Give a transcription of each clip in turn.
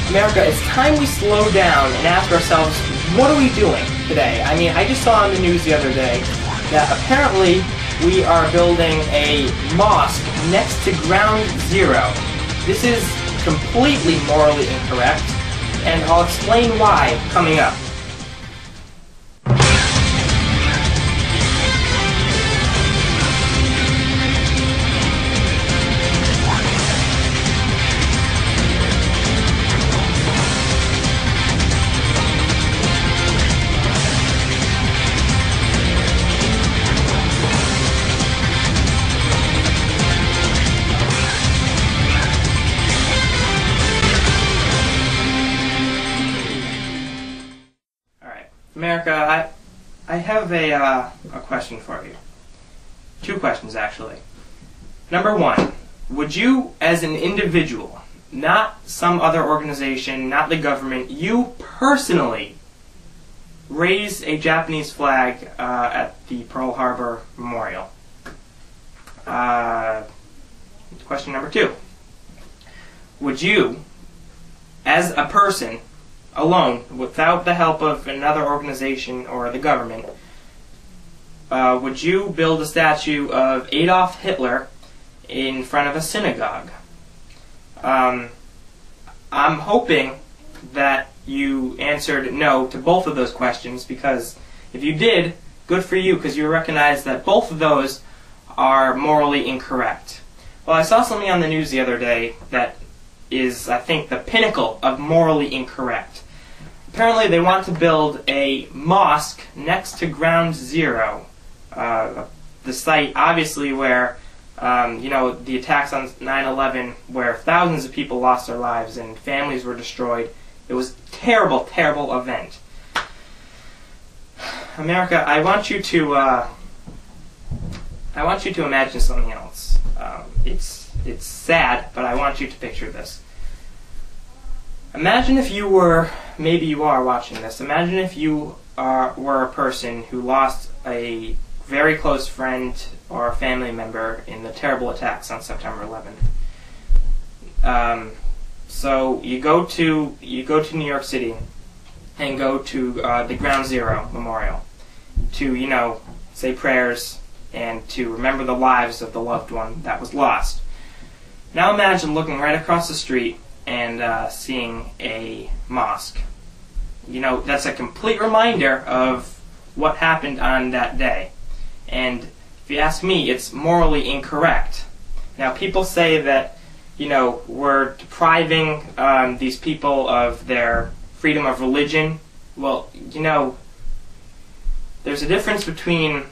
America, it's time we slow down and ask ourselves, what are we doing today? I mean, I just saw on the news the other day that apparently we are building a mosque next to ground zero. This is completely morally incorrect, and I'll explain why coming up. America, I have a question for you. Two questions, actually. Number one, would you, as an individual, not some other organization, not the government, you personally raise a Japanese flag at the Pearl Harbor Memorial? Question number two. Would you, as a person, alone, without the help of another organization or the government, would you build a statue of Adolf Hitler in front of a synagogue? I'm hoping that you answered no to both of those questions, because if you did, good for you, because you recognize that both of those are morally incorrect. Well, I saw something on the news the other day that is, I think, the pinnacle of morally incorrect. Apparently they want to build a mosque next to ground zero, the site obviously where the attacks on 9/11, where thousands of people lost their lives and families were destroyed. It was a terrible, terrible event. America, I want you to imagine something else. It's sad, but I want you to picture this. Imagine if you were, maybe you are watching this, imagine if you were a person who lost a very close friend or a family member in the terrible attacks on September 11th. So you go to New York City and go to the Ground Zero Memorial to, say prayers and to remember the lives of the loved one that was lost. Now imagine looking right across the street and seeing a mosque. That's a complete reminder of what happened on that day. And if you ask me, it's morally incorrect. Now, people say that, we're depriving these people of their freedom of religion. Well, there's a difference between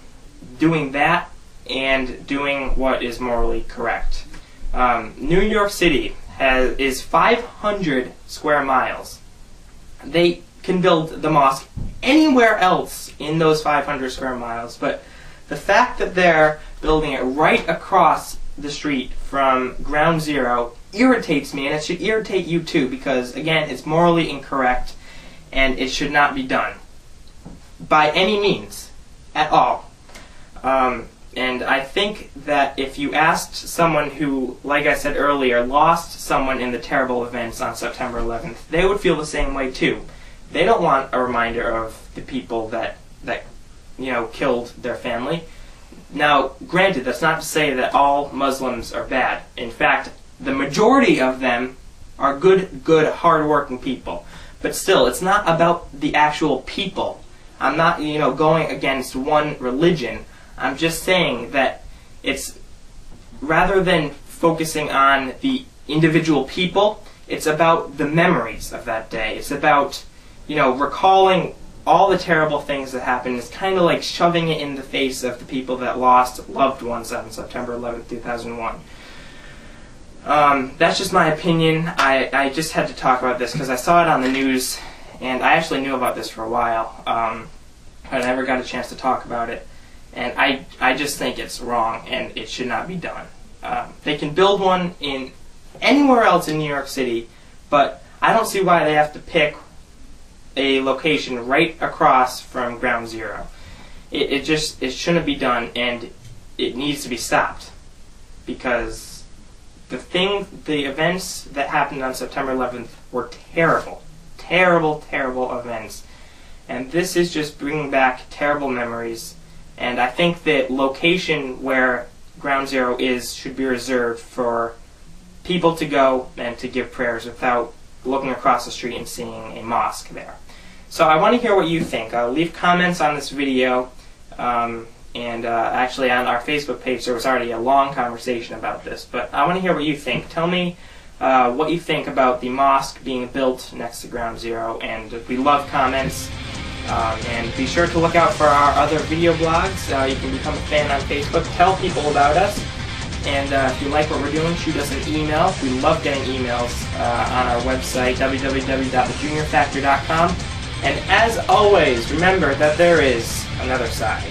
doing that and doing what is morally correct. New York City is 500 square miles. They can build the mosque anywhere else in those 500 square miles, but the fact that they're building it right across the street from ground zero irritates me, and it should irritate you too, because again, it's morally incorrect and it should not be done by any means at all. And I think that if you asked someone who, like I said earlier, lost someone in the terrible events on September 11th, they would feel the same way too. They don't want a reminder of the people that killed their family. Now, granted, that's not to say that all Muslims are bad. In fact, the majority of them are good, hard-working people. But still, it's not about the actual people. I'm not, going against one religion. I'm just saying that it's, rather than focusing on the individual people, it's about the memories of that day. It's about, recalling all the terrible things that happened. It's kind of like shoving it in the face of the people that lost loved ones on September 11th, 2001. That's just my opinion. I just had to talk about this because I saw it on the news, and I actually knew about this for a while. I never got a chance to talk about it. And I just think it's wrong, and it should not be done. They can build one in anywhere else in New York City, but I don't see why they have to pick a location right across from ground zero. It shouldn't be done, and it needs to be stopped, because The events that happened on September 11th were terrible. Terrible, terrible events. And this is just bringing back terrible memories. And I think that location where Ground Zero is should be reserved for people to go and to give prayers without looking across the street and seeing a mosque there. So I want to hear what you think. Leave comments on this video. Actually on our Facebook page there was already a long conversation about this, but I want to hear what you think. Tell me what you think about the mosque being built next to Ground Zero, and we love comments. And be sure to look out for our other video blogs. You can become a fan on Facebook. Tell people about us. And if you like what we're doing, shoot us an email. We love getting emails on our website, www.thejuniorfactor.com. And as always, remember that there is another side.